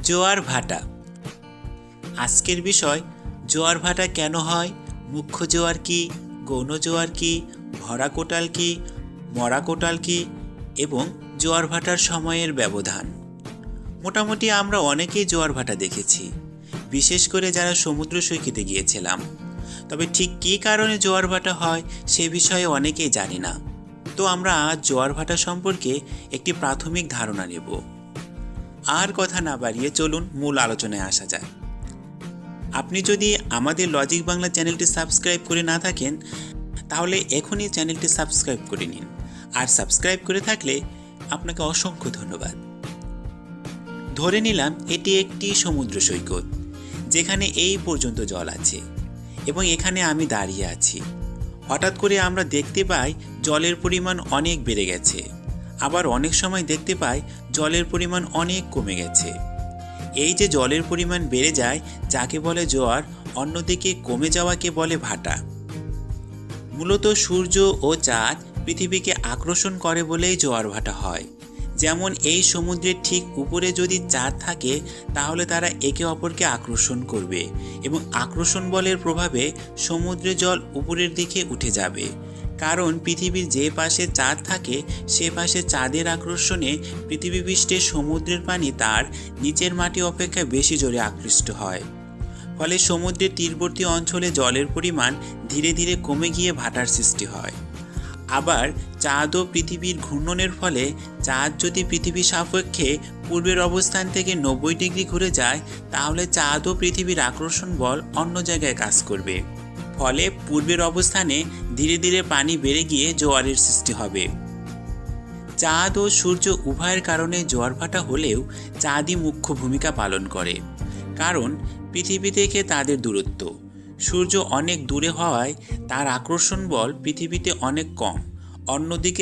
জোয়ার ভাটা। আজকের বিষয় জোয়ার ভাটা কেন হয়, মুখ্য জোয়ার কি, গৌণ জোয়ার কি, ভরা কোটাল কি, মরা কোটাল কি এবং জোয়ার ভাটার সময়ের ব্যবধান। মোটামুটি আমরা অনেকেই জোয়ার ভাটা দেখেছি, বিশেষ করে যারা সমুদ্র সৈকতে গিয়েছিলাম। তবে ঠিক কী কারণে জোয়ার ভাটা হয় সে বিষয়ে অনেকেই জানি না। তো আমরা আজ জোয়ার ভাটা সম্পর্কে একটি প্রাথমিক ধারণা নেব। আর কথা না বাড়িয়ে চলুন মূল আলোচনায় আসা যায়। আপনি যদি আমাদের লজিক বাংলা চ্যানেলটি সাবস্ক্রাইব করে না থাকেন তাহলে এখনই চ্যানেলটি সাবস্ক্রাইব করে নিন, আর সাবস্ক্রাইব করে থাকলে আপনাকে অসংখ্য ধন্যবাদ। ধরে নিলাম এটি একটি সমুদ্র সৈকত, যেখানে এই পর্যন্ত জল আছে এবং এখানে আমি দাঁড়িয়ে আছি। হঠাৎ করে আমরা দেখতে পাই জলের পরিমাণ অনেক বেড়ে গেছে, আবার অনেক সময় দেখতে পাই জলের পরিমাণ অনেক কমে গেছে। এই যে জলের পরিমাণ বেড়ে যায় যাকে বলে জোয়ার, অন্যদিকে কমে যাওয়াকে বলে ভাটা। মূলত সূর্য ও চাঁদ পৃথিবীকে আকর্ষণ করে বলেই জোয়ার ভাটা হয়। যেমন এই সমুদ্রের ঠিক উপরে যদি চাঁদ থাকে তাহলে তারা একে অপরকে আকর্ষণ করবে এবং আকর্ষণ বলের প্রভাবে সমুদ্রের জল উপরের দিকে উঠে যাবে। কারণ পৃথিবীর যে পাশে চাঁদ থাকে সে পাশে চাঁদের আকর্ষণে পৃথিবীপৃষ্ঠে সমুদ্রের পানি তার নিচের মাটি অপেক্ষা বেশি জোরে আকৃষ্ট হয়। ফলে সমুদ্রের তীরবর্তী অঞ্চলে জলের পরিমাণ ধীরে ধীরে কমে গিয়ে ভাটার সৃষ্টি হয়। আবার চাঁদ ও পৃথিবীর ঘূর্ণনের ফলে চাঁদ যদি পৃথিবীর সাপেক্ষে পূর্বের অবস্থান থেকে 90 ডিগ্রি ঘুরে যায় তাহলে চাঁদ ও পৃথিবীর আকর্ষণ বল অন্য জায়গায় কাজ করবে। ফলে পূর্বের অবস্থানে ধীরে ধীরে পানি বেড়ে গিয়ে জোয়ারের সৃষ্টি হবে। চাঁদ ও সূর্য উভয়ের কারণে জোয়ার ভাটা হলেও চাঁদই মুখ্য ভূমিকা পালন করে। কারণ পৃথিবী থেকে তাদের দূরত্ব, সূর্য অনেক দূরে হওয়ায় তার আকর্ষণ বল পৃথিবীতে অনেক কম। অন্যদিকে